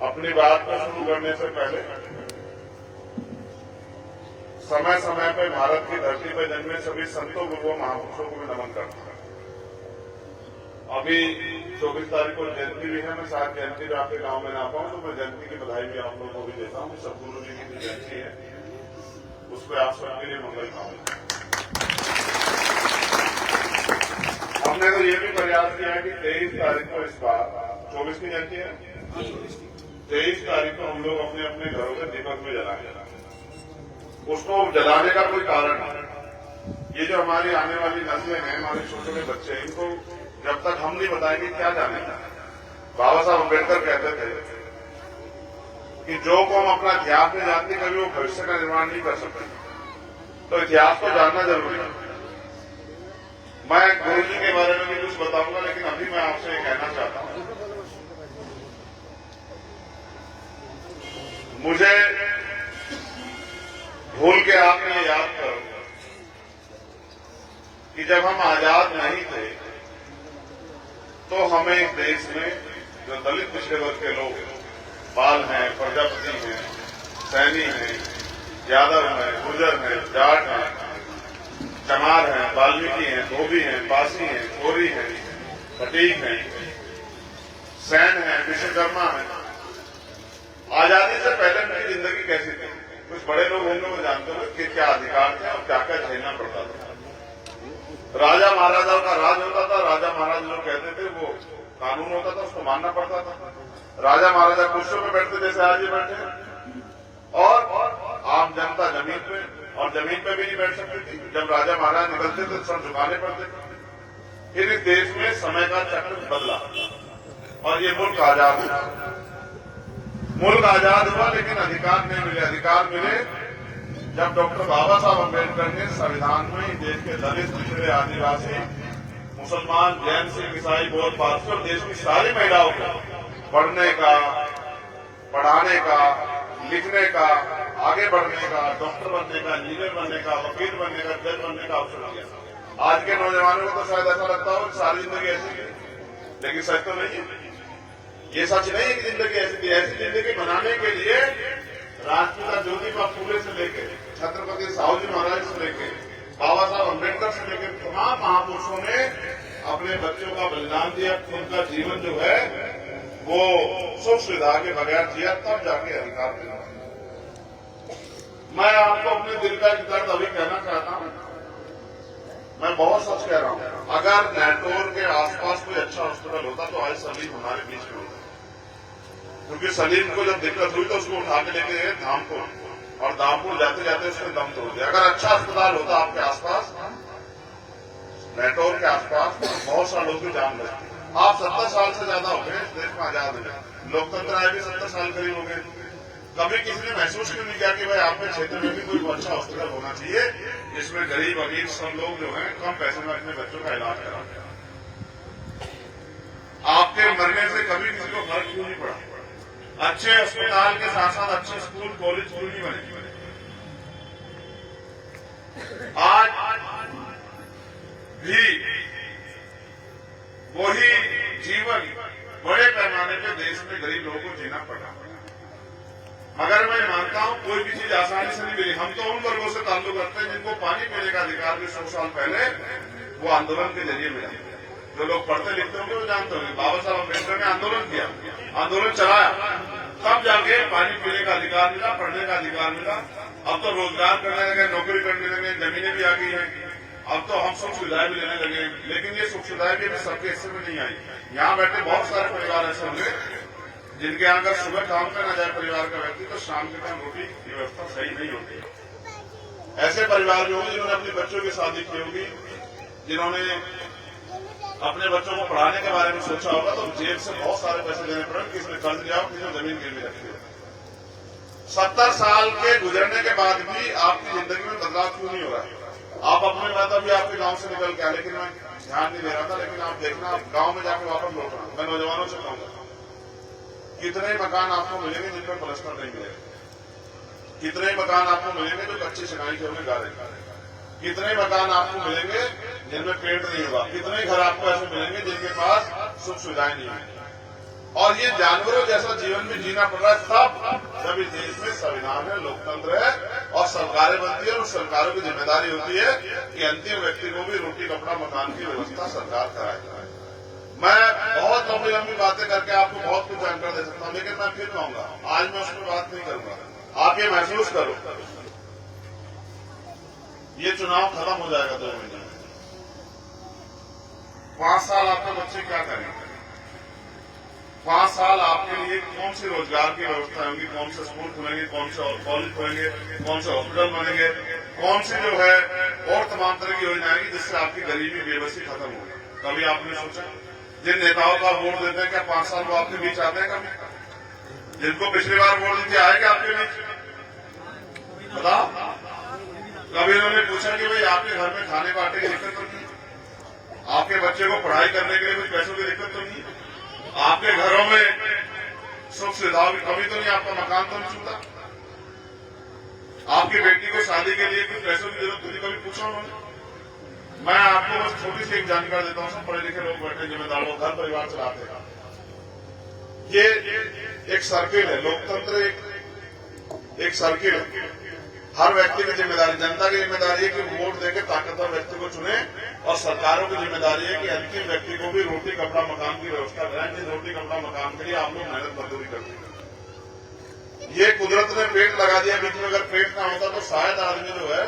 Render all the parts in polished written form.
अपनी बात को शुरू करने से पहले समय समय पर भारत की धरती पर जन्मे सभी संतों गुरुओं महापुरुषों को भी नमन करता हूं। अभी 24 तारीख को जयंती भी है। मैं शायद जयंती भी आपके गांव में ना पाऊं तो मैं जयंती की बधाई भी आप लोगों को भी देता हूं। सदगुरु जी की जो जयंती है उस पर आप सबके लिए मंगल कामना। हमने तो ये भी प्रयास किया है कि 23 तारीख को इस बार 24 की जयंती है, 23 तारीख को हम लोग अपने अपने घरों में दीपक में जलाएंगे। उसको जलाने का कोई कारण है। ये जो हमारी आने वाली नस्लें हैं, हमारे छोटे छोटे बच्चे, इनको जब तक हम नहीं बताएंगे क्या जानेगा। बाबा साहब अम्बेडकर कहते थे कि जो को हम अपना इतिहास में जानते कभी वो भविष्य का निर्माण नहीं कर सकते। तो इतिहास को जानना जरूरी है। मैं गुरु जी के बारे में भी कुछ बताऊंगा, लेकिन अभी मैं आपसे ये कहना चाहता हूं, मुझे भूल के आपने ये याद करो कि जब हम आजाद नहीं थे तो हमें इस देश में जो दलित पिछड़े वर्ग के लोग हैं, पाल हैं, प्रजापति हैं, सैनी हैं, यादव हैं, गुर्जर हैं, जाट हैं, चमार हैं, वाल्मीकि हैं, धोबी हैं, पासी हैं, कोरी हैं, फटीक हैं, सैन हैं, विश्वकर्मा हैं, आजादी से पहले उनकी जिंदगी कैसी थी? कुछ बड़े लोग होंगे वो जानते हुए कि क्या अधिकार थे और क्या क्या झेलना पड़ता था। राजा महाराजाओं का राज होता था। राजा महाराज लोग कहते थे वो कानून होता था, उसको मानना पड़ता था। राजा महाराजा कुर्सियों पे बैठते जैसे आज ये बैठे, और आम जनता जमीन पे, और जमीन पे भी नहीं बैठ सकती थी। जब राजा महाराज निकलते थे सर झुकाने पड़ते थे। फिर इस देश में समय का चक्र बदला और ये मुल्क आजाद हुआ। मुल्क आजाद हुआ लेकिन अधिकार नहीं मिले। अधिकार मिले जब डॉक्टर बाबा साहब अम्बेडकर ने संविधान में देश के दलित, पिछड़े, आदिवासी, मुसलमान, जैन, सिख, ईसाई, बौद्ध, पारसी और देश की सारी महिलाओं को पढ़ने का, पढ़ाने का, लिखने का, आगे बढ़ने का, डॉक्टर बनने का, इंजीनियर बनने का, वकील बनने का, जज बनने का अवसर दिया। आज के नौजवानों को तो शायद ऐसा लगता हो कि सारी जिंदगी ऐसी है, लेकिन सच तो नहीं है। ये सच नहीं है कि जिंदगी ऐसी थी। ऐसी जिंदगी बनाने के लिए राष्ट्रपिता ज्योतिबा फूले से लेकर छत्रपति साहू जी महाराज से लेकर बाबा साहब अम्बेडकर से लेकर तमाम महापुरुषों ने अपने बच्चों का बलिदान दिया। उनका जीवन जो है वो सुख सुविधा के बगैर जिया, तब जाके अधिकार मिला। मैं आपको अपने दिल का दर्द अभी कहना चाहता हूं। मैं बहुत सच कह रहा हूं। अगर नेटोर के आसपास कोई अच्छा हॉस्पिटल होता तो आज सलीम हमारे बीच में होता, क्योंकि सलीम को जब दिक्कत हुई तो उसको उठा के लेके गए धामपुर, और धामपुर जाते जाते उसने दम तोड़ दिया। अगर अच्छा अस्पताल होता आपके आसपास, नेटोर के आसपास, तो बहुत सारे लोग की जान बचती। आप 70 साल से ज्यादा हो गए इस देश में आजाद हुए, लोकतंत्र आए भी 70 साल करीब हो गए। कभी किसी ने महसूस क्यों नहीं किया कि भाई आपके क्षेत्र में भी कोई अच्छा हॉस्पिटल होना चाहिए जिसमें गरीब अमीर सब लोग जो हैं कम पैसे में अपने बच्चों का इलाज कराते हैं? आपके मरने से कभी किसी को फर्क क्यों नहीं पड़ा? अच्छे अस्पताल के साथ साथ अच्छे स्कूल कॉलेज क्यों नहीं बने? आज भी वही जीवन बड़े पैमाने पे देश में गरीब लोगों को जीना पड़ा। मगर मैं मानता हूं कोई भी चीज आसानी से नहीं मिली। हम तो उन वर्गों से ताल्लुक रखते हैं जिनको पानी पीने का अधिकार भी 100 साल पहले वो आंदोलन के जरिए मिला। जो लोग पढ़ते लिखते होंगे वो जानते होंगे, बाबा साहब अम्बेडकर ने आंदोलन किया, आंदोलन चलाया, तब जाके पानी पीने का अधिकार मिला, पढ़ने का अधिकार मिला। अब तो रोजगार करने लगे, नौकरी करने लगे, जमीनें भी आ गई हैं। अब तो हम सुख सुविधाएं भी लेने लगे, लेकिन ये सुख सुविधाएं भी सबके हिस्से में नहीं आई। यहाँ बैठे बहुत सारे परिवार ऐसे होंगे जिनके यहाँ अगर सुबह काम पे न जाए परिवार का व्यक्ति तो शाम के टाइम रोटी की व्यवस्था सही नहीं होती। ऐसे परिवार भी होंगे जिन्होंने अपने बच्चों की शादी की होगी, जिन्होंने अपने बच्चों को पढ़ाने के बारे में सोचा होगा, तो जेब से बहुत सारे पैसे देने पड़े, किसी ने कर्ज लिया हो, किसी ने जमीन गिरवी रखी हो। 70 साल के गुजरने के बाद भी आपकी जिंदगी में बदलाव क्यों नहीं हो रहा है? आप अपने बात अभी आपके गांव से निकल के आए, लेकिन मैं ध्यान नहीं दे रहा था, लेकिन आप देखना आप गांव में जाकर वापस लौटना। मैं नौजवानों से कहूंगा कितने मकान आपको मिलेंगे जिन पर प्लास्टर नहीं मिलेगा? कितने मकान आपको मिलेंगे जो कच्ची चिनाई के होंगे, गारे? कितने मकान आपको मिलेंगे जिनमें पेंट नहीं होगा? कितने घर आपको ऐसे मिलेंगे जिनके पास सुख सुविधाएं नहीं होंगी? और ये जानवरों जैसा जीवन में जीना पड़ रहा है तब जब इस देश में संविधान है, लोकतंत्र है और सरकारें बनती है और सरकारों की जिम्मेदारी होती है कि अंतिम व्यक्ति को भी रोटी कपड़ा मकान की व्यवस्था सरकार कराए। मैं बहुत लंबी लंबी बातें करके आपको बहुत कुछ जानकारी दे सकता हूं, लेकिन मैं फिर कहूंगा आज मैं उस पर बात नहीं करूंगा। आप ये महसूस करो, ये चुनाव खत्म हो जाएगा 2 महीने में। 5 साल आपके बच्चे क्या करेंगे? 5 साल आपके लिए कौन सी रोजगार की व्यवस्था होगी, कौन से स्कूल खुलेंगे, कौन से कॉलेज खुलेंगे, कौन से हॉस्पिटल बनेंगे, कौन सी जो है और तमाम तरह की योजना आएगी जिससे आपकी गरीबी बेबसी खत्म होगी? कभी आपने सोचा? जिन नेताओं का वोट देते हैं क्या 5 साल वो आपके बीच आते हैं? कभी जिनको पिछली बार वोट देते आए क्या आपके बीच? बताओ, कभी उन्होंने पूछा कि भाई आपके घर में खाने बांटने की दिक्कत तो नहीं, आपके बच्चे को पढ़ाई करने के लिए कुछ पैसों की दिक्कत तो नहीं, आपके घरों में सुख सुविधाओं की कमी तो नहीं, आपका मकान तो नहीं छूटा, आपकी बेटी को शादी के लिए कुछ पैसों की जरूरत तो नहीं? कभी पूछा उन्होंने? मैं आपको बस छोटी सी एक जानकारी देता हूं। सब पढ़े लिखे लोग बैठे जिम्मेदार लोग घर परिवार चलाते हैं। ये एक सर्किल है, लोकतंत्र एक सर्किल है। हर व्यक्ति की जिम्मेदारी, जनता की जिम्मेदारी है कि वोट देकर ताकतवर व्यक्ति को चुने और सरकारों की जिम्मेदारी है कि अंतिम व्यक्ति को भी रोटी कपड़ा मकान की व्यवस्था कराएं। जिस रोटी कपड़ा मकान के लिए आप लोग मेहनत मजदूरी करते हैं। ये कुदरत ने पेड़ लगा दिया बीच में, अगर पेड़ ना होता तो शायद आदमी जो है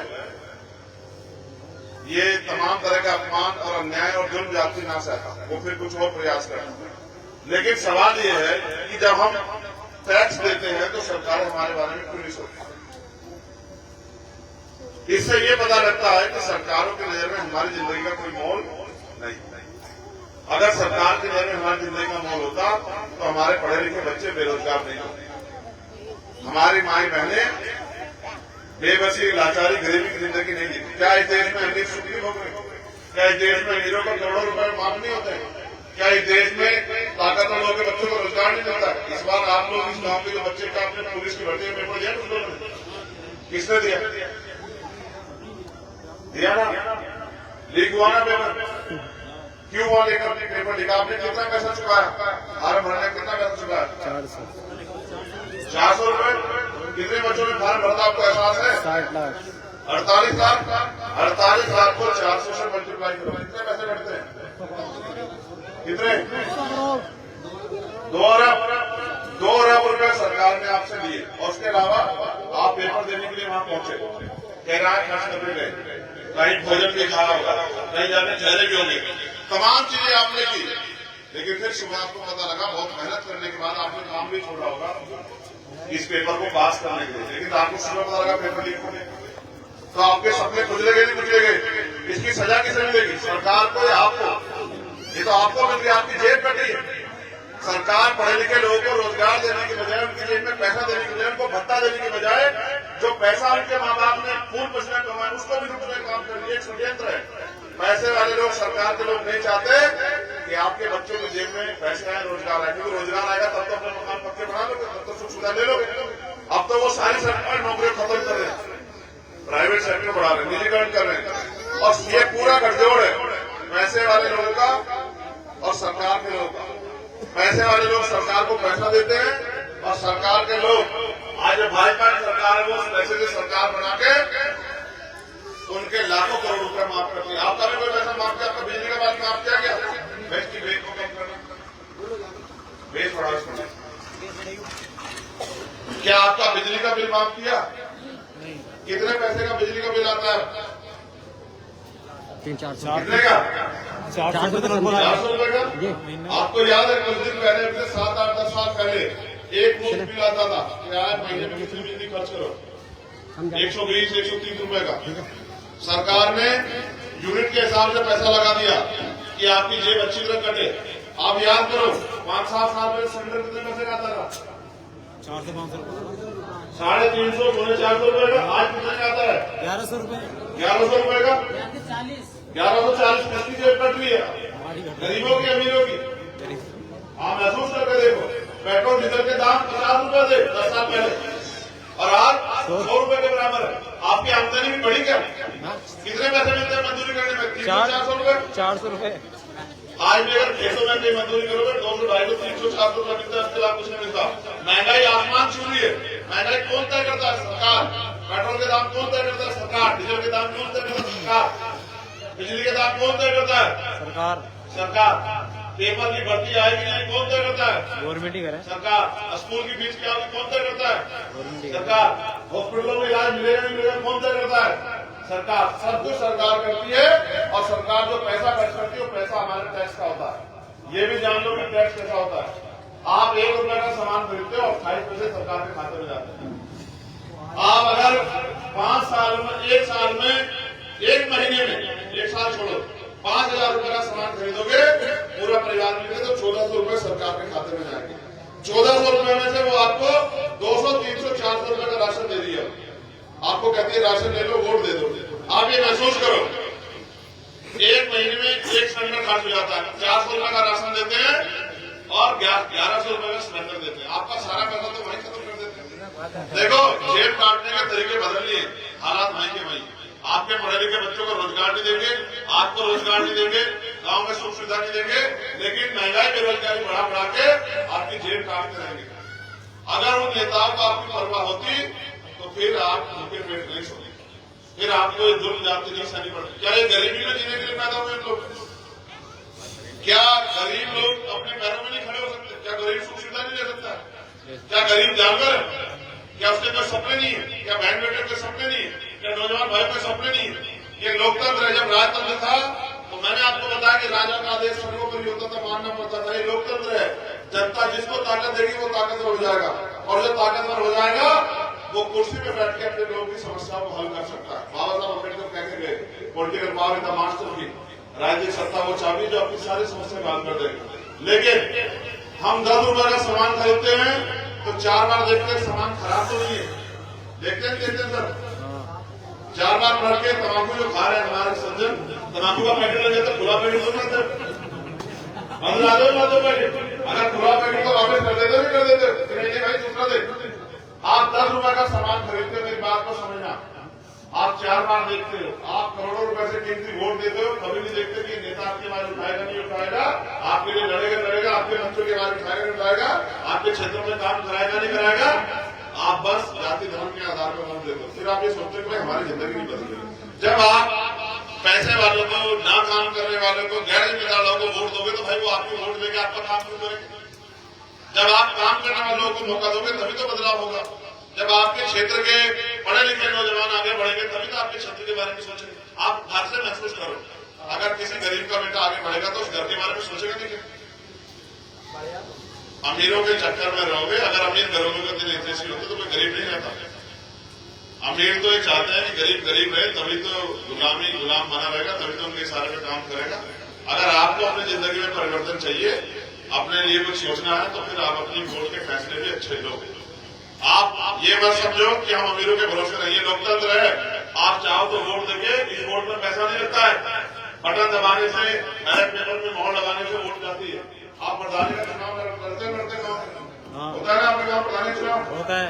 ये तमाम तरह का अपमान और अन्याय और जुल्म जाति ना सहता, वो फिर कुछ और प्रयास करता। लेकिन सवाल ये है कि जब हम टैक्स देते हैं तो सरकारें हमारे बारे में क्यों नहीं सोचती? इससे ये पता लगता है कि सरकारों की नजर में हमारी जिंदगी का कोई मोल नहीं। अगर सरकार की नजर में हमारी जिंदगी का मोल होता तो हमारे पढ़े लिखे बच्चे बेरोजगार नहीं होते, हमारी माई बहनें बेबसी लाचारी गरीबी की जिंदगी नहीं जीती। क्या इस देश में अमीर सुख नहीं भोग रहे? क्या इस देश में अमीरों को करोड़ों रुपए माफ नहीं होते? क्या इस देश में ताकतवर लोगों के बच्चों को रोजगार नहीं मिलता? इस बार आप लोग इस गांव के जो बच्चे का आपने पुलिस की भर्ती में पेपर दिया कुछ लोगों ने? किसने दिया? दिया ना? लीक हुआ ना पेपर? क्यों हुआ लेकर पेपर लिखा? आपने कितना पैसा चुकाया? फार्म भरने कितना पैसा चुकाया? 400 रुपए। कितने बच्चों ने फार्म भरता आपको एहसास है? 60 लाख। 48 लाख। 48 लाख को 400 से मल्टीप्लाई करो, कितने पैसे बढ़ते हैं? कितने? 2 अरब रुपए सरकार ने आपसे लिए और उसके अलावा आप पेपर देने के लिए वहां पहुंचे, किराया खर्च करने गए, कहीं भोजन भी खाया होगा, कहीं जाके ठहरे भी होंगे, तमाम चीजें आपने की। लेकिन फिर सुबह आपको पता लगा बहुत मेहनत करने के बाद आपने काम भी छोड़ा होगा इस पेपर को पास करने के लिए, लेकिन आपको सुबह पता लगा पेपर लीक होने, तो आपके सपने कुचलेगे नहीं कुचलेगे? इसकी सजा किसे मिलेगी? सरकार को या आपको? ये तो आपको मिल गया, आपकी जेब कटी है। सरकार पढ़े लिखे लोगों को रोजगार देने की बजाय, उनकी जेब में पैसा देने की बजाय, उनको भत्ता देने की बजाय जो पैसा उनके माँ बाप ने खून पसीना कमाया उसको भी लूटने का काम कर रही है। एक षड्यंत्र है। पैसे वाले लोग, सरकार के लोग नहीं चाहते कि आपके बच्चों की जेब में पैसे आए, रोजगार आए, क्योंकि रोजगार आएगा तब तो अपने मकान पक्के बना लोगे, तब तो सुख सुविधा ले लोगे। अब तो वो सारी सरकार नौकरियां खत्म कर रहे हैं, प्राइवेट सेक्टर बढ़ा रहे हैं, निजीकरण कर रहे हैं, और ये पूरा गठजोड़ है पैसे वाले लोगों का और सरकार के लोगों का। पैसे वाले लोग सरकार को पैसा देते हैं और सरकार के लोग आज भाजपा की सरकार है वो उस पैसे से सरकार बना के उनके लाखों करोड़ रुपए माफ करती है। आपका भी कोई पैसा माफ किया? आपका बिजली का बिल माफ किया गया? बेच की बेच को कम करना, बेच बढ़ा। क्या आपका बिजली का बिल माफ किया? कितने पैसे का बिजली का बिल आता है? 300-400 कितने का? 400 रुपए का। आपको याद है कुछ दिन पहले, 7, 8, 10 साल पहले एक मुफ्त बिल आता था, किराया महीने में कितनी बिजली खर्च करो? 120, 130 रुपए का। सरकार ने यूनिट के हिसाब से पैसा लगा दिया कि आपकी जेब अच्छी तरह कटे। आप याद करो 5-7 साल पहले सिलेंडर कितने पैसे का आता था? 400-500 350, 450 रुपए का। आज कितने का आता है? 1100 रुपए। 1100 रुपए का। 1140 किसकी जेब कट रही है? गरीबों की, अमीरों की? आप महसूस करके देखो, पेट्रोल डीजल के दाम 50 रुपए थे 10 साल पहले और आज 100 रुपए के बराबर है। आपकी आमदनी भी बढ़ी क्या? कितने पैसे मिलते हैं मजदूरी करने में? 300-400 रुपए। 400 रुपए। आज भी अगर खेतों में कोई मजदूरी करोगे 200, 250, 300, 400 रुपया मिलता है, उसके बाद कुछ नहीं मिलता। महंगाई आसमान छू रही है। महंगाई कौन तय करता है? सरकार। पेट्रोल के दाम कौन तय करता है? सरकार। डीजल के दाम कौन तय करता है? सरकार। बिजली के दाम कौन तय करता है? सरकार। सरकार। पेपर की भर्ती आएगी नहीं, कौन तय करता है? गवर्नमेंट ही करे। सरकार। स्कूल की फीस क्या होगी, कौन तय करता है? गवर्नमेंट ही। सरकार। हॉस्पिटलों में इलाज मिलेगा नहीं मिलेगा, कौन तय करता है? सरकार। सब कुछ सरकार करती है, और सरकार जो पैसा खर्च करती है वो पैसा हमारे टैक्स का होता है। ये भी जान लो कि टैक्स कैसा होता है। आप 1 रुपए का सामान खरीदते हो, 28 पैसे सरकार के खाते में जाते हैं। आप अगर 5 साल में, 1 साल में, 1 महीने में, 1 साल छोड़ो, 5,000 रुपए का सामान खरीदोगे पूरा परिवार मिले तो 1,400 रुपए सरकार के खाते में जाएंगे। 1,400 रुपए में से वो आपको 200, 300, 400 रुपए का राशन दे दिया। आपको कहती है राशन ले लो, वोट दे दो। आप ये महसूस करो, 1 महीने में 1 सिलेंडर खर्च हो जाता है। 400 रुपए का राशन देते हैं और 1100 रुपए का सिलेंडर देते हैं। आपका सारा पैसा तो वहीं खत्म कर देते हैं। देखो, जेब काटने के तरीके बदल लिए, हालात वहीं के वहीं। आपके पढ़े लिखे बच्चों को रोजगार नहीं देंगे, आपको रोजगार नहीं देंगे, गांव में सुख सुविधा नहीं देंगे, लेकिन महंगाई बेरोजगारी बढ़ा बढ़ा के आपकी जेब काटते रहेंगे। अगर उन नेताओं को आपकी परवाह होती तो फिर आप भूखे पेट नहीं सोते, फिर आपको जुर्म जाति नहीं सहनी पड़ती। क्या ये गरीबी में जीने के लिए पैदा हुए लोग? क्या गरीब लोग अपने पैरों में नहीं खड़े हो सकते? क्या गरीब सुख सुविधा नहीं ले सकता? क्या गरीब जानवर है? क्या उसके कोई सपने नहीं है? क्या बहन बेटे के सपने नहीं है? क्या नौजवान भाई के सपने नहीं है? ये लोकतंत्र है। जब राजतंत्र था तो मैंने आपको बताया कि राजा का आदेश सर्वोपरि होता था, मानना पड़ता था। ये लोकतंत्र है। जनता जिसको ताकत देगी वो ताकतवर हो जाएगा, और जो ताकतवर हो जाएगा वो कुर्सी पे बैठ के अपने लोगों की समस्याओं को हल कर सकता है। बाबा साहब अम्बेडकर कह के गए, political power is the master की, राजनीतिक सत्ता वो चाबी जो अपनी सारी समस्या को हल कर देगी। लेकिन हम 10 रुपए का सामान खरीदते हैं तो 4 बार देखते हैं सामान खराब तो नहीं है। देखते हैं सर, 4 बार पढ़ के तम्बाकू जो खा रहे हैं हमारे सज्जन, तम्बाकू का पैकेट लगे तो खुला पैकेट दो ना सर, बंद ला दो पैकेट। अगर खुला पैकेट को वापस कर देते कर देते, नहीं भाई दूसरा दे। आप 10 रुपए का सामान खरीदते हो, मेरी बात को समझना। आप 4 बार देखते हो, आप करोड़ों रुपए से कीमती वोट देते हो, कभी नहीं देखते कि नेता आपकी आवाज उठाएगा नहीं उठाएगा, आपके लिए लड़ेगा, आपके बच्चों की आवाज उठाएगा नहीं उठाएगा, आपके क्षेत्र में काम कराएगा नहीं कराएगा। आप बस जाति धर्म के आधार पर वोट देते हो। फिर आप ये सोचते हो कि हमारी जिंदगी नहीं बदलेगी। जब आप पैसे वालों को, ना काम करने वालों को, गैर जिम्मेदार लोगों को वोट दोगे तो भाई वो आपकी वोट देके आपका काम क्यों करेंगे? जब आप काम करने वाले लोगों को मौका दोगे तभी तो बदलाव होगा। जब आपके क्षेत्र के पढ़े लिखे नौजवान आगे बढ़ेंगे तभी तो आपके क्षेत्र के बारे में सोचेंगे। आप घर से महसूस करो, अगर किसी गरीब का बेटा आगे बढ़ेगा तो उस घर के बारे में सोचेगा नहीं। अमीरों के चक्कर में रहोगे। अगर अमीर घरों में दिन ऐसे होते तो कोई गरीब नहीं रहता। अमीर तो ये चाहते हैं कि गरीब गरीब रहे, तभी तो गुलाम बना रहेगा, तभी तो उनके इशारे पे काम करेगा। अगर आपको अपनी जिंदगी में परिवर्तन चाहिए, अपने लिए कुछ सोचना है, तो फिर आप अपनी वोट के फैसले भी अच्छे लो। आप ये मत समझो कि हम अमीरों के भरोसे रहिए। लोकतंत्र है, आप चाहो तो वोट देंगे। इस वोट में पैसा नहीं लगता है, बटन दबाने से, बैलेट पेपर में मोहर लगाने से वोट जाती है। आप प्रधानी का चुनाव करते होता है ना, आपके गाँव प्रधानी चुनाव होता है,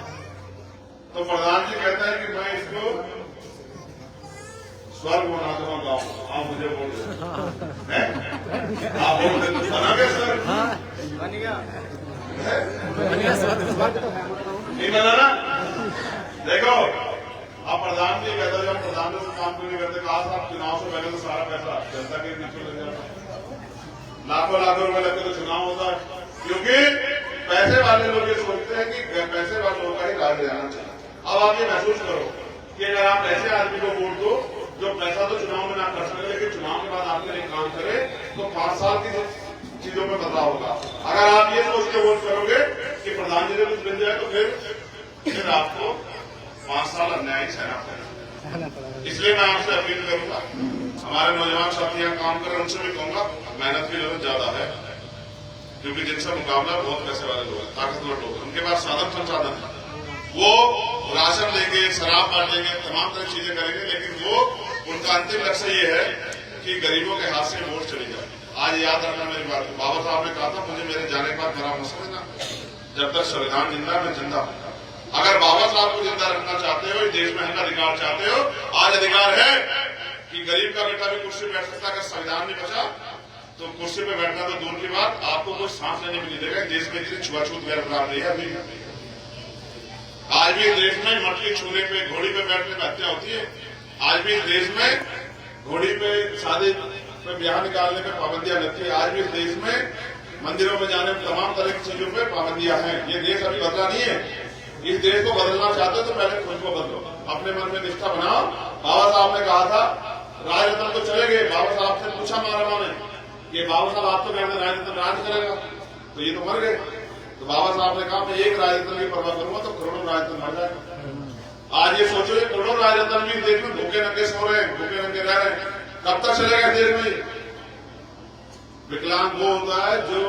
तो प्रधान जी कहते हैं कि मैं इसको स्वर्ग बना दूंगा गाँव, आप मुझे वोट दें। आप वोट देते बना गया सर, बन गया नहीं बना ना। देखो, आप प्रधान जी कहते हैं, प्रधान जी काम क्यों नहीं करते? कहा आप चुनाव से पहले तो सारा पैसा जनता के नीचे लग जाता है, लाखों रुपए लगते तो चुनाव होता है। क्योंकि पैसे वाले लोग ये सोचते हैं कि पैसे वालों का ही राज जाना चाहिए। अब आप ये महसूस करो कि अगर आप ऐसे आदमी को वोट दो जो पैसा तो चुनाव में ना कर सके, लेकिन चुनाव के बाद आपके लिए काम करे, तो 5 साल की चीजों में बदलाव होगा। अगर आप ये सोच के वोट करोगे कि प्रधान जी से कुछ मिल जाए, तो फिर आपको 5 साल अन्याय सहना पड़ेगा। इसलिए मैं आपसे अपील करूंगा, हमारे नौजवान साथी यहाँ काम कर रहे हैं, उनसे भी कहूंगा मेहनत की जरूरत ज्यादा है, क्योंकि जिनसे मुकाबला बहुत पैसे वाले लोग हैं, ताकतवर लोग हैं, उनके पास साधन संसाधन है, वो राशन लेंगे, शराब बांटेंगे, तमाम तरह चीजें करेंगे, लेकिन वो उनका अंतिम लक्ष्य ये है कि गरीबों के हाथ से वोट चली जाए। आज याद रखना मेरी बात, बाबा साहब ने कहा था मुझे मेरे जाने के बाद मेरा मत समझना, जब तक संविधान जिंदा मैं जिंदा हूं। अगर बाबा साहब को जिंदा रखना चाहते हो, इस देश में हक अधिकार चाहते हो, आज अधिकार है कि गरीब का बेटा भी कुर्सी बैठ सकता है। अगर संविधान नहीं बचा तो कुर्सी पे बैठना तो दूर की बात, आपको कोई सांस लेने में नहीं देगा। देश में इतनी छुआछूत बरकरार रही है अभी। आज भी देश में मटकी छूने पे, घोड़ी पे बैठने में हत्या होती है। आज भी देश में घोड़ी पे, शादी पे, ब्याह निकालने पे पाबंदियां लगती है। आज भी देश में मंदिरों में जाने में तमाम तरह की चीजों पे पाबंदियां हैं। ये देश अभी बदला नहीं है। इस देश को बदलना चाहते हो तो पहले खुद को बदलो, अपने मन में निष्ठा बनाओ। बाबा साहब ने कहा था राज रत्न तो चले गए। बाबा साहब से पूछा महाराणा ने कि बाबा साहब आप तो कहते राज रत्न राज करेगा, तो ये तो मर गए। तो बाबा साहब ने कहा मैं एक राज रत्न की परवाह करूंगा तो करोड़ों राज रत्न मर जाएगा। आज ये सोचो ये करोड़ों राज रत्न भी देश में भूखे नंगे सो रहे हैं, भूखे नंगे रह रहे हैं। कब तक चलेगा देश में? विकलांग वो होता है जो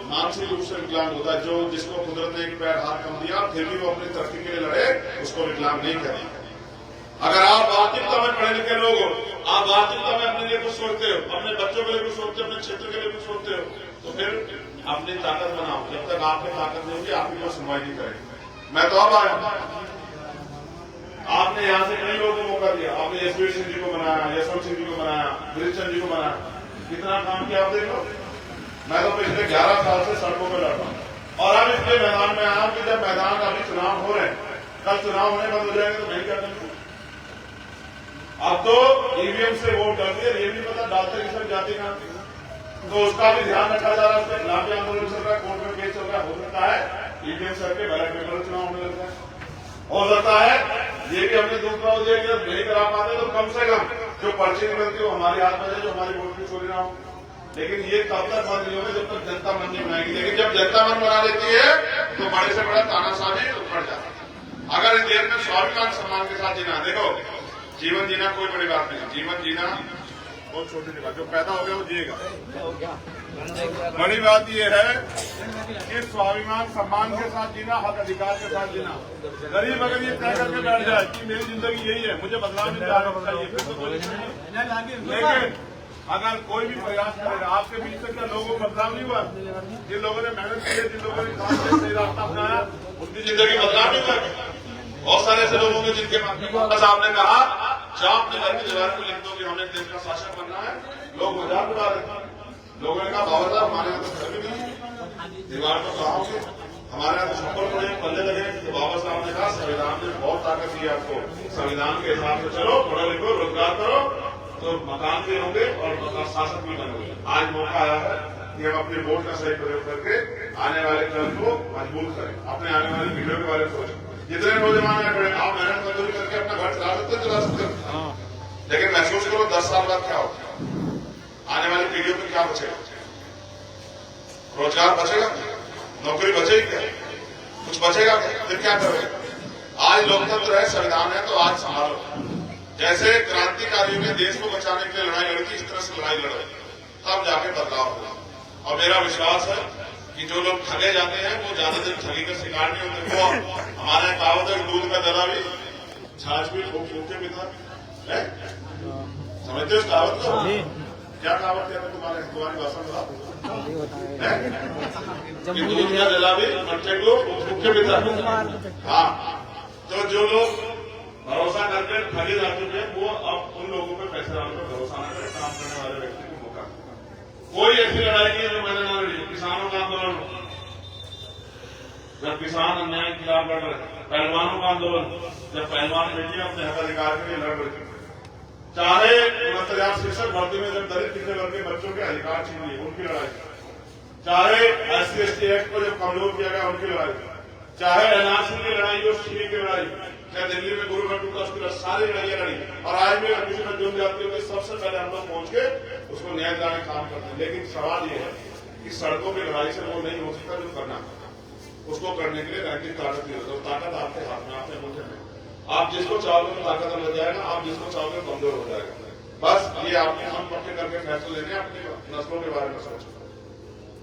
मानसिक रूप से विकलांग होता है, जो जिसको कुदरत ने एक पैर हाथ कम दिया फिर भी वो अपनी तरक्की के लिए लड़े, उसको विकलांग नहीं करेंगे। अगर आप वास्तविकता में पढ़े लिखे लोग हो, आप वास्तविकता में अपने लिए कुछ सोचते हो, अपने बच्चों के लिए कुछ सोचते हो, अपने क्षेत्र के लिए कुछ सोचते हो, तो फिर अपनी ताकत बनाओ। जब तक आपकी ताकत नहीं होगी आपकी कोई सुनवाई नहीं करेगी। मैं तो अब आया, आपने यहाँ से कई लोगों को मौका दिया। आपने यशवीर सिंह जी को बनाया, यशवंत सिंह जी को बनाया, गिरीश जी को बनाया, कितना काम किया आप देखो। मैं तो पिछले 11 साल से सड़कों पर लड़ रहा हूँ और अब इसके मैदान में आया कि जब मैदान अभी चुनाव हो रहे हैं, कल चुनाव होने बंद हो जाएंगे तो नहीं क्या करेंगे। अब तो ईवीएम से वोट डालते हैं, ये भी पता डालते किस जाति का, तो उसका भी ध्यान रखा जा रहा है। उसके खिलाफ भी आंदोलन चल रहा है, कोर्ट में केस चल रहा है। हो सकता है ईवीएम सर के बैलेट पेपर चुनाव होने लगता है। हो सकता है ये भी हमने दूसरा हो जाएगा, नहीं करा पाते तो कम से कम जो पर्ची निकलती है वो हमारे हाथ में है, जो हमारी वोट की चोरी ना हो। लेकिन ये तब तक बंद नहीं होगा जब तक जनता मन नहीं बनाएगी। लेकिन जब जनता मन बना लेती है तो बड़े से बड़ा तानाशाही उखड़ जाता है। अगर इस देश में स्वाभिमान सम्मान के साथ जीना, देखो जीवन जीना कोई बड़ी बात नहीं, जीवन जीना बहुत छोटी बात, जो पैदा हो गया वो जिएगा। बड़ी बात यह है कि स्वाभिमान सम्मान के साथ जीना, हक अधिकार के साथ जीना। गरीब अगर ये तय करके बैठ जाए कि मेरी जिंदगी यही है, मुझे बदलाव नहीं चाहिए, फिर तो कोई नहीं। लेकिन अगर कोई भी प्रयास करेगा, आपके बीच से क्या लोगों को बदलाव नहीं हुआ? जिन लोगों ने मेहनत की है, जिन लोगों ने काम किया, सही रास्ता अपनाया, उनकी जिंदगी बदलाव नहीं हुआ। बहुत सारे ऐसे लोगों के जिनके साहब ने कहा जहाँ अपने घर की दीवार को लिख दो कि हमें देश का शासक बनना है, लोग मजाक उड़ा रहे थे। लोगों ने कहा बाबा साहब हमारे यहाँ तो घर भी नहीं, दीवार तो कहाँ होगी, हमारे यहाँ तो छप्पर पड़े पल्ले लगे। तो बाबा साहब ने कहा संविधान ने बहुत ताकत दी आपको, संविधान के हिसाब से चलो, पढ़ो लिखो, रोजगार करो तो मकान भी होंगे और शासक भी बनोगे। आज मौका आया है कि हम अपने वोट का सही प्रयोग करके आने वाले कल को मजबूत करें, अपने आने वाली पीढ़ियों के बारे में सोचें। जितने नौजवान हैं आप मेहनत मजदूरी करके अपना घर चला सकते हो, लेकिन महसूस करो 10 साल बाद क्या होगा, आने वाली पीढ़ियों में क्या बचेगा? रोजगार बचेगा, नौकरी बचेगी क्या, कुछ बचेगा क्या? फिर क्या करोगे? आज लोकतंत्र है, संविधान है, तो आज संभालो। जैसे क्रांतिकारियों ने देश को बचाने के लिए लड़ाई लड़ी थी, इस तरह से लड़ाई लड़ो, तब जाके बदलाव होगा। और मेरा विश्वास है कि जो लोग ठगे जाते हैं वो ज्यादातर ठगी का शिकार नहीं होते। वो हमारे कहावत है दूध का दला भी छाछ भी फूक फूक के पीता है, समझते हो उस कहावत को? क्या कहावत है तुम्हारी भाषा में? दूध का दला भी मट्टे को फूक फूक के पीता। हाँ, तो जो लोग भरोसा करके ठगे जा चुके हैं वो अब उन लोगों पे पैसे डालने पर भरोसा न करें। काम करने वाले व्यक्ति को मौका, कोई ऐसी लड़ाई नहीं है जो मैंने ना लड़ी। किसानों का आंदोलन, जब किसान अन्याय के खिलाफ लड़ रहे, पहलवानों का आंदोलन, जब पहलवान बेटियां अपने हक अधिकार के लिए लड़ रही थी, चाहे 69 भर्ती में जब दलित पिछड़े वर्ग के बच्चों के अधिकार छीन लिए उनकी लड़ाई, चाहे SC/ST एक्ट को जब कमजोर किया गया उनकी लड़ाई, चाहे NRC की लड़ाई जो सीरी की लड़ाई, क्या दिल्ली में गुरु घंटू का उसकी सारी लड़ाइयां लड़ी। और आज भी अगर किसी में जुड़ जाती है सबसे पहले हम लोग पहुंच के उसको न्याय दिलाने का काम करते हैं। लेकिन सवाल ये है कि सड़कों की लड़ाई से वो नहीं हो सकता जो करना, उसको करने के लिए नैतिक ताकत की जरूरत है। ताकत आपके हाथ में, आपके मुल्क में, आप जिसको चाहोगे तो ताकत लग जाएगा, आप जिसको चाहोगे कमजोर हो जाएगा। बस ये आपके मन पक्के करके फैसले लेने, अपनी नस्लों के बारे में सोचो।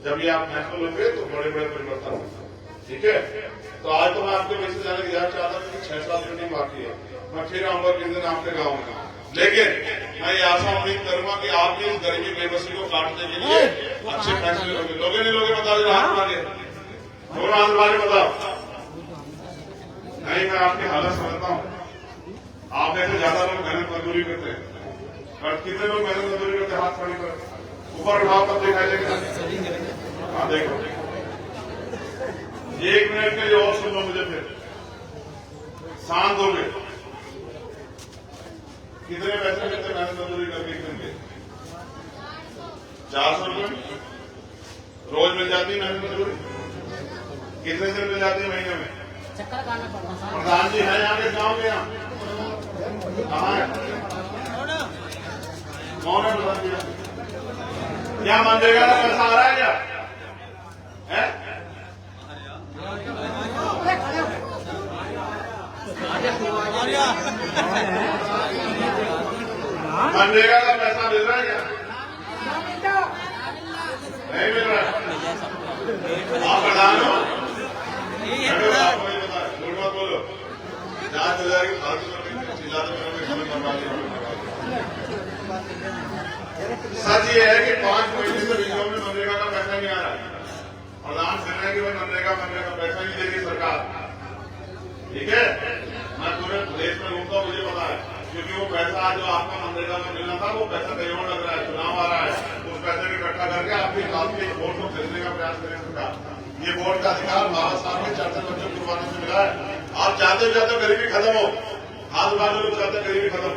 जब ये आप फैसले लोगे तो बड़े बड़े परिवर्तन होंगे। ठीक है, तो आज तो मैं आपके वैसे जाने की याद चाहता हूँ कि 6 साल मीटिंग बाकी है, मैं फिर आऊंगा किस दिन आपके गाँव में। लेकिन मैं ये आशा उम्मीद करूंगा कि आप इस गरीबी बेबसी को काटने के लिए अच्छे फैसले लोगे। लोगे नहीं लोगे बता दो, हाथ मांगे दोनों हाथ मांगे बताओ। नहीं, मैं आपकी हालत समझता हूँ। आप ऐसे ज्यादा लोग मेहनत मजदूरी करते हैं, पर कितने लोग मेहनत मजदूरी करते हाथ खड़ी कर? ऊपर उठाओ तब दिखाई देगा। हाँ देखो, 1 मिनट के लिए और सुन लो मुझे, फिर शांत हो गए। कितने पैसे मिलते मेहनत मजदूरी करके एक दिन के? 400 रुपये रोज मिल जाती है मेहनत मजदूरी। कितने दिन मिल जाती है महीने में? चक्कर काटना पड़ता है। प्रधान जी है यहाँ के गाँव के? यहाँ कहाँ है? कौन है प्रधान जी? क्या मनरेगा का पैसा आ रहा है क्या? है? मनरेगा का पैसा मिल रहा है क्या? नहीं मिल रहा है। आप प्रधान हो? आपको नहीं पता है, झूठ मत बोलो। जांच हो जाएगी, फालतू चिल्लाते करोगे, समय बर्बादी होगी। सच ये है कि 5 महीने से विभाग में मनरेगा का पैसा नहीं आ रहा है। प्रधान कह रहे हैं कि भाई मनरेगा पैसा नहीं देगी सरकार। ठीक है, मैं पूरे देश में घूमता हूँ, मुझे पता है, क्योंकि वो पैसा जो आपको मनरेगा में मिलना था वो पैसा कहीं और लग रहा है। चुनाव आ रहा है, उस पैसे को इकट्ठा करके आपके वोट को खरीदने का प्रयास करें सरकार। ये वोट का अधिकार बाबा साहब के 4 बच्चों कुर्बानी से मिला है। आप चाहते हो चाहते गरीबी खत्म हो, हाथ बाजू लोग चाहते गरीबी खत्म।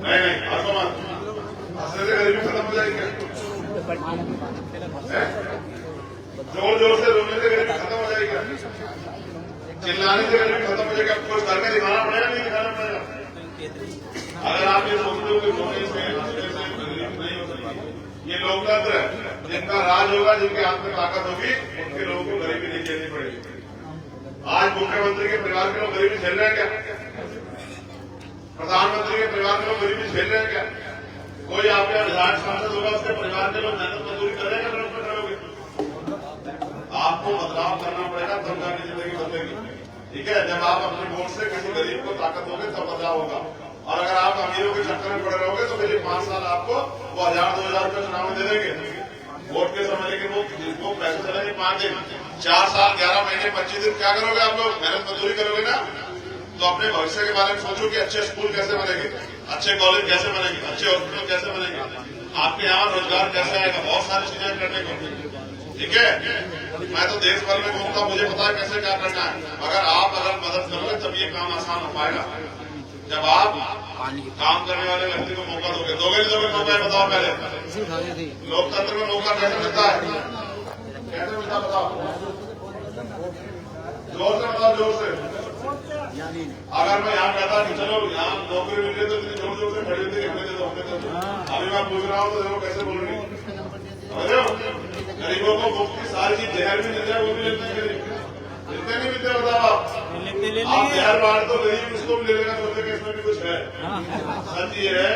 नहीं हंसो मत, हंसने से गरीबी खत्म हो जाएगी। जोर जोर से रोने से गरीबी खत्म हो जाएगी, चिल्लाने से गरीबी खत्म हो जाएगी। आपको कुछ करके दिखाना पड़ेगा, नहीं दिखाना पड़ेगा। अगर आप ये सोचते हो कि रोने से हंसने से गरीबी नहीं हो सकती, ये लोकतंत्र है। जिनका राज होगा, जिनके हाथ में ताकत होगी, उनके लोगों को गरीबी नहीं झेलनी पड़ेगी। आज मुख्यमंत्री के परिवार के लोग गरीबी झेल रहे हैं क्या? प्रधानमंत्री के परिवार के लोग गरीबी झेल रहे हैं क्या? कोई आपके विधायक सांसद होगा, उसके परिवार के लोग मेहनत मजदूरी करेंगे, करोगे? आपको बदलाव करना पड़ेगा, तब जाके जिंदगी बदलेगी। ठीक है, जब आप अपने वोट से किसी गरीब को ताकत दोगे तब बदलाव होगा। और अगर आप अमीरों के चक्कर में पड़े रहोगे तो फिर 5 साल आपको वो 1000-2000 रुपये चुनाव में दे देंगे वोट के समय, लेकिन वो पैसे चलेंगे 5 दिन, 4 साल 11 महीने 25 दिन। क्या करोगे आप लोग? मेहनत मजदूरी करोगे ना। तो अपने भविष्य के बारे में सोचो कि अच्छे स्कूल कैसे बनेंगे, अच्छे कॉलेज कैसे बनेंगे, अच्छे हॉस्पिटल कैसे बनेंगे, आपके यहाँ रोजगार कैसे आएगा, बहुत सारी चीजें करने को। ठीक है, मैं तो देश भर में घूमता हूँ, मुझे पता है कैसे क्या करना है। अगर मदद करोगे तब ये काम आसान हो पाएगा। जब आप काम करने वाले व्यक्ति को मौका दोगे, मौका बताओ पहले। लोकतंत्र में मौका कैसे मिलता है? कैसे मिलता बताओ? जोर से बताओ, जोर से। अगर मैं यहाँ कहता कि चलो यहाँ नौकरी मिल गई तो इतनी जोर जोर से खड़ी होती है, हमें दे दो। अभी मैं पूछ रहा हूँ तो देखो कैसे बोल रही। गरीबों को मुफ्त की सारी चीज जहर भी मिल जाए, वो भी लेते हैं गरीब। इतने नहीं मिलते बताओ आप जहर बांट तो गरीब उसको भी ले लेगा, सोचे कि इसमें भी कुछ है। सच ये है,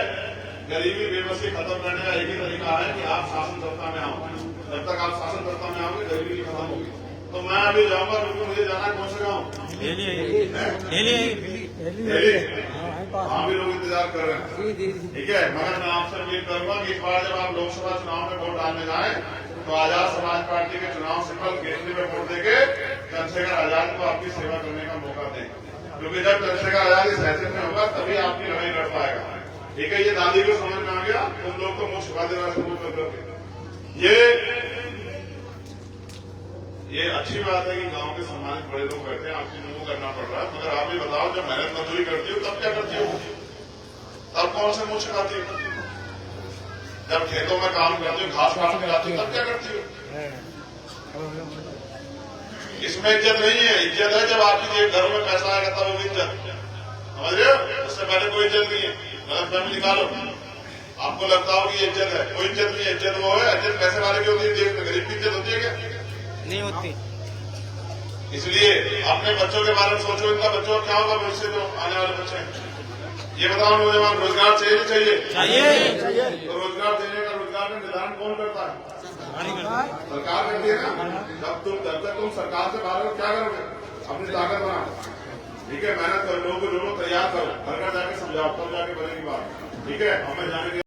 गरीबी बेबसी खत्म करने का एक ही तरीका है कि आप शासन सत्ता में आओ। जब तक आप शासन सत्ता में आओगे गरीबी खत्म होगी। तो मैं अभी जाऊंगा, क्योंकि मुझे जाना है कौन से गाँव? वहाँ भी लोग इंतजार कर रहे हैं। ठीक है, मगर मैं आपसे उम्मीद करूंगा कि इस बार जब आप लोकसभा चुनाव में वोट डालने जाएं तो आजाद समाज पार्टी के चुनाव सिंबल केसरी में वोट देके चंद्रशेखर आजाद को आपकी सेवा करने का मौका दें, क्योंकि जब चंद्रशेखर आजाद इस हैसियत में होगा तभी आपकी लड़ाई लड़ पाएगा। ठीक है, ये दादी को समझ में आ गया। तुम लोग तो मुझ छुपा देना शुरू कर दोगे। ये अच्छी बात है कि गांव के सम्मानित बड़े लोग बैठे हैं, आपको मुंह करना पड़ रहा है। मगर आप ही बताओ, जब मेहनत मजदूरी करती हो तब क्या करती हो? तब कौन से मुंह छिपाती हो? जब खेतों में काम करती हो, घास काट के लाती हो, तब क्या करती हो? इसमें इज्जत नहीं है। इज्जत है जब आपके घरों में पैसा आएगा तब होगी इज्जत, समझ रहे हो? उससे पहले कोई इज्जत नहीं है। गलत फहमी निकालो। आपको लगता हो कि इज्जत है, कोई इज्जत नहीं है। इज्जत वो है, इज्जत पैसे वाले की होती है, देश में गरीब की इज्जत होती है क्या? नहीं होती। इसलिए अपने बच्चों के बारे में सोचो, इनका बच्चों का क्या होगा भविष्य, जो आने वाले बच्चे हैं। ये बताओ नौजवान, रोजगार चाहिए चाहिए? तो रोजगार देने का, रोजगार का निर्धारण कौन करता है? सरकार करती है ना। जब तक तुम सरकार से बाहर हो, क्या करोगे? अपनी ताकत बनाओ। ठीक है, मेहनत करो, लोगों को तैयार करो, घर घर जाके समझाओ, तब जाके बनेगी बात। ठीक है, हमें जाने